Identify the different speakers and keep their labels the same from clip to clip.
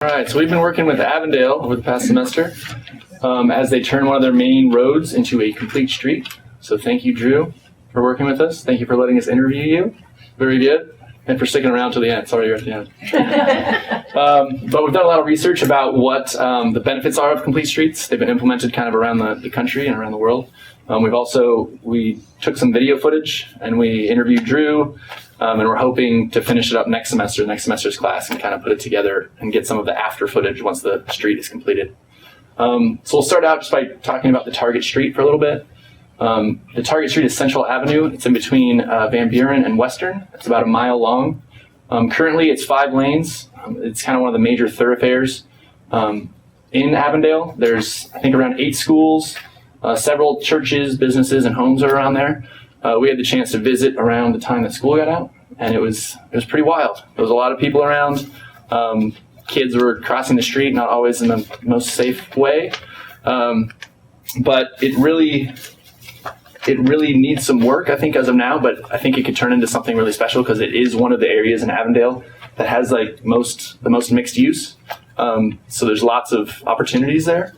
Speaker 1: All right, so we've been working with Avondale over the past semester as they turn one of their main roads into a complete street. So thank you, Drew, for working with us. Thank you for letting us interview you. Very good. And for sticking around to the end. Sorry you're at the end. But we've done a lot of research about what the benefits are of complete streets. They've been implemented kind of around the country and around the world. We took some video footage and we interviewed Drew, and we're hoping to finish it up next semester's class, and kind of put it together and get some of the after footage once the street is completed. So we'll start out just by talking about the target street for a little bit. The target street is Central Avenue. It's in between Van Buren and Western. It's about a mile long. Currently, it's 5 lanes. It's kind of one of the major thoroughfares in Avondale. There's, I think, around 8 schools, several churches, businesses, and homes are around there. We had the chance to visit around the time that school got out, and it was pretty wild. There was a lot of people around. Kids were crossing the street, not always in the most safe way, but it really needs some work, I think, as of now, but I think it could turn into something really special because it is one of the areas in Avondale that has the most mixed use. So there's lots of opportunities there.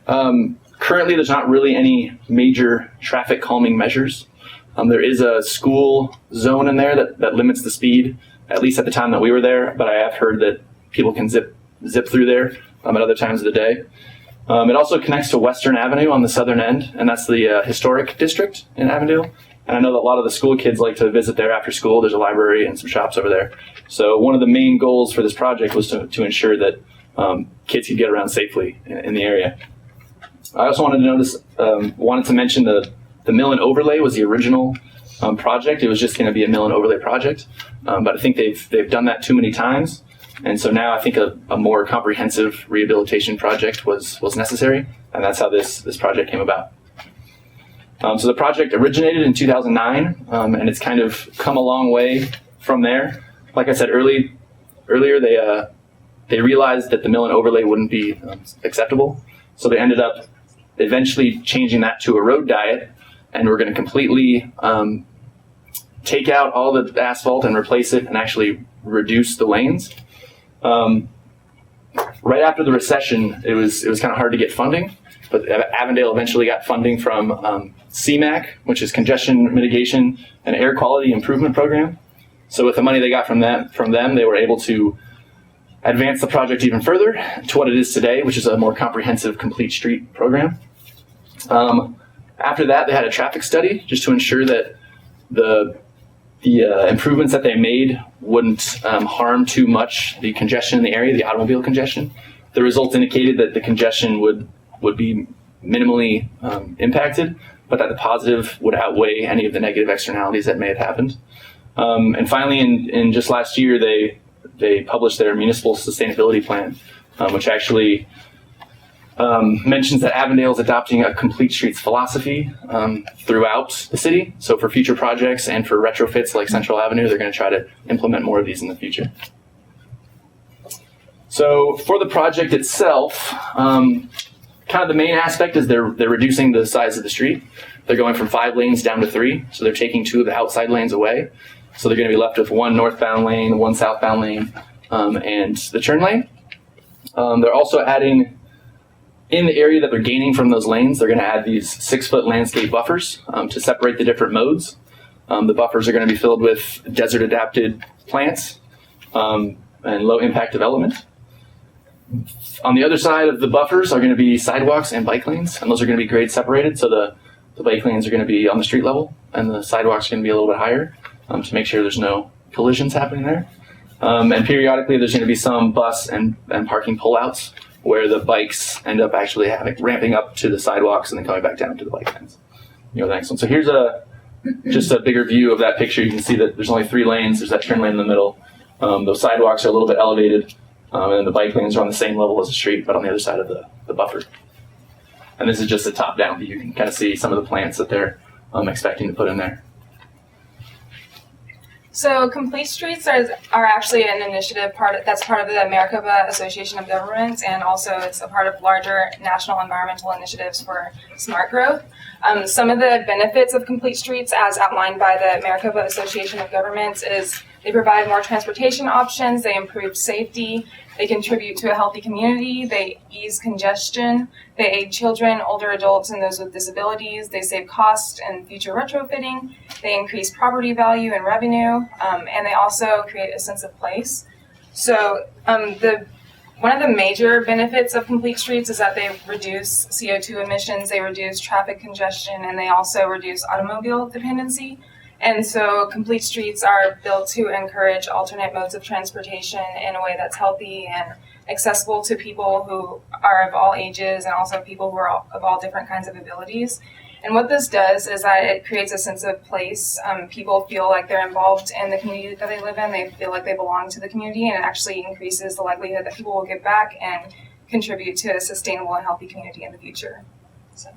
Speaker 1: Currently, there's not really any major traffic calming measures. There is a school zone in there that limits the speed, at least at the time that we were there, but I have heard that people can zip through there at other times of the day. It also connects to Western Avenue on the southern end, and that's the historic district in Avondale. And I know that a lot of the school kids like to visit there after school. There's a library and some shops over there. So one of the main goals for this project was to ensure that kids could get around safely in the area. I also wanted to mention the mill and overlay was the original project. It was just going to be a mill and overlay project, but I think they've done that too many times. And so now I think a more comprehensive rehabilitation project was necessary, and that's how this project came about. So the project originated in 2009, and it's kind of come a long way from there. Like I said earlier, they realized that the mill and overlay wouldn't be acceptable, so they ended up eventually changing that to a road diet, and we're going to completely take out all the asphalt and replace it and actually reduce the lanes. Right after the recession, it was kind of hard to get funding, but Avondale eventually got funding from CMAQ, which is Congestion Mitigation and Air Quality Improvement Program. So with the money they got from them, they were able to advance the project even further to what it is today, which is a more comprehensive complete street program. After that, they had a traffic study just to ensure that the improvements that they made wouldn't harm too much the congestion in the area, the automobile congestion. The results indicated that the congestion would be minimally impacted, but that the positive would outweigh any of the negative externalities that may have happened. And finally, in just last year, they published their municipal sustainability plan, which actually mentions that Avondale is adopting a complete streets philosophy throughout the city. So for future projects and for retrofits like Central Avenue, they're going to try to implement more of these in the future. So for the project itself, kind of the main aspect is they're reducing the size of the street. They're going from 5 lanes down to 3. So they're taking 2 of the outside lanes away. So they're going to be left with 1 northbound lane, 1 southbound lane, and the turn lane. They're also adding, in the area that they're gaining from those lanes, they're going to add these 6-foot landscape buffers to separate the different modes. The buffers are going to be filled with desert-adapted plants and low-impact development. On the other side of the buffers are going to be sidewalks and bike lanes, and those are going to be grade separated, so the bike lanes are going to be on the street level, and the sidewalks are going to be a little bit higher to make sure there's no collisions happening there. And periodically, there's going to be some bus and parking pullouts where the bikes end up actually ramping up to the sidewalks and then coming back down to the bike lanes. The next one. So here's just a bigger view of that picture. You can see that there's only 3 lanes. There's that turn lane in the middle. Those sidewalks are a little bit elevated, and then the bike lanes are on the same level as the street, but on the other side of the buffer. And this is just a top-down view. You can kind of see some of the plants that they're expecting to put in there.
Speaker 2: So Complete Streets are actually an initiative that's part of the Maricopa Association of Governments, and also it's a part of larger national environmental initiatives for smart growth. Some of the benefits of Complete Streets, as outlined by the Maricopa Association of Governments, is They provide more transportation options, they improve safety, they contribute to a healthy community, they ease congestion, they aid children, older adults, and those with disabilities, they save costs and future retrofitting, they increase property value and revenue, and they also create a sense of place. So one of the major benefits of complete streets is that they reduce CO2 emissions, they reduce traffic congestion, and they also reduce automobile dependency. And so complete streets are built to encourage alternate modes of transportation in a way that's healthy and accessible to people who are of all ages and also people who are of all different kinds of abilities. And what this does is that it creates a sense of place. People feel like they're involved in the community that they live in. They feel like they belong to the community, and it actually increases the likelihood that people will give back and contribute to a sustainable and healthy community in the future. So.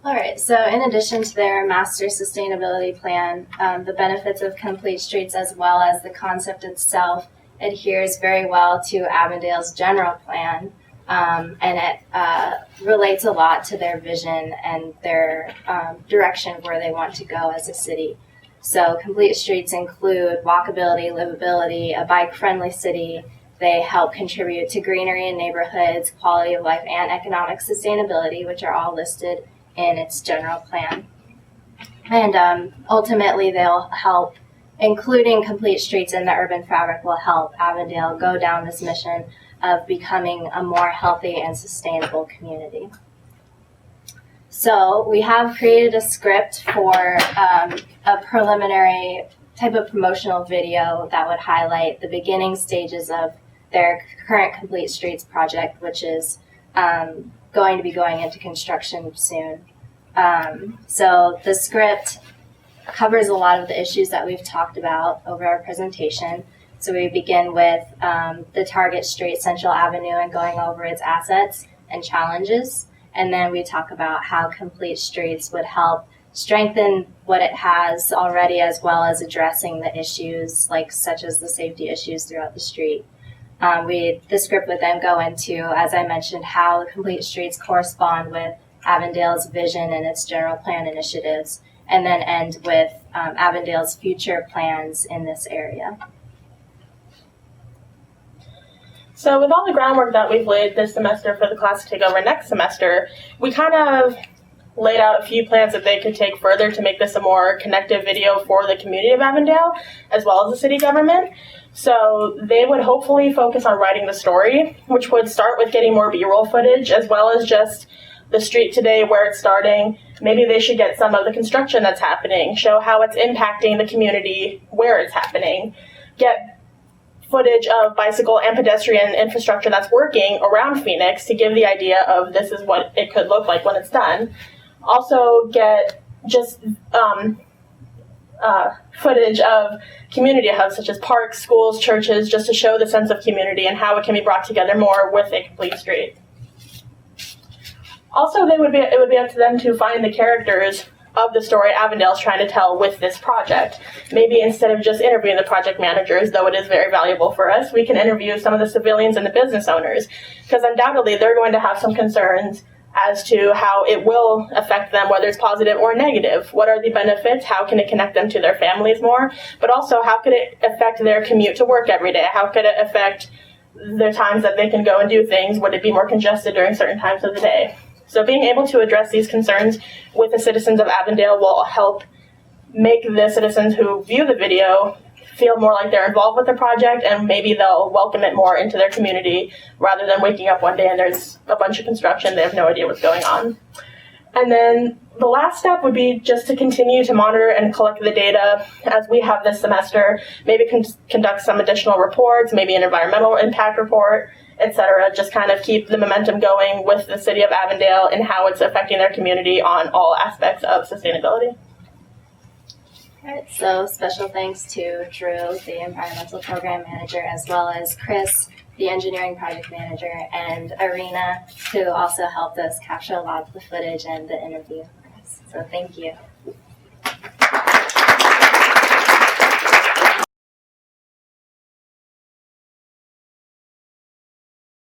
Speaker 3: All right, so in addition to their master sustainability plan, the benefits of complete streets as well as the concept itself adheres very well to Avondale's general plan. And it relates a lot to their vision and their direction where they want to go as a city. So complete streets include walkability, livability, a bike-friendly city. They help contribute to greenery in neighborhoods, quality of life, and economic sustainability, which are all listed in its general plan. And ultimately, they'll help, including complete streets in the urban fabric, will help Avondale go down this mission of becoming a more healthy and sustainable community. So we have created a script for a preliminary type of promotional video that would highlight the beginning stages of their current Complete Streets project, which is going to be going into construction soon. So the script covers a lot of the issues that we've talked about over our presentation. So we begin with the target street, Central Avenue, and going over its assets and challenges. And then we talk about how Complete Streets would help strengthen what it has already, as well as addressing the issues such as the safety issues throughout the street. The script would then go into, as I mentioned, how the Complete Streets correspond with Avondale's vision and its general plan initiatives, and then end with Avondale's future plans in this area.
Speaker 4: So with all the groundwork that we've laid this semester for the class to take over next semester, we kind of laid out a few plans that they could take further to make this a more connective video for the community of Avondale, as well as the city government. So they would hopefully focus on writing the story, which would start with getting more B-roll footage, as well as just the street today, where it's starting. Maybe they should get some of the construction that's happening, show how it's impacting the community where it's happening, get footage of bicycle and pedestrian infrastructure that's working around Phoenix to give the idea of this is what it could look like when it's done. Also get just footage of community hubs such as parks, schools, churches, just to show the sense of community and how it can be brought together more with a complete street. Also, it would be up to them to find the characters of the story Avondale's trying to tell with this project. Maybe instead of just interviewing the project managers, though it is very valuable for us, we can interview some of the civilians and the business owners, because undoubtedly they're going to have some concerns as to how it will affect them, whether it's positive or negative. What are the benefits? How can it connect them to their families more? But also, how could it affect their commute to work every day? How could it affect the times that they can go and do things? Would it be more congested during certain times of the day? So being able to address these concerns with the citizens of Avondale will help make the citizens who view the video feel more like they're involved with the project, and maybe they'll welcome it more into their community rather than waking up one day and there's a bunch of construction, they have no idea what's going on. And then the last step would be just to continue to monitor and collect the data as we have this semester, maybe conduct some additional reports, maybe an environmental impact report, etc. Just kind of keep the momentum going with the city of Avondale and how it's affecting their community on all aspects of sustainability.
Speaker 3: All right, so special thanks to Drew, the environmental program manager, as well as Chris, the engineering project manager, and Arena, who also helped us capture a lot of the footage and the interview for us. So thank you.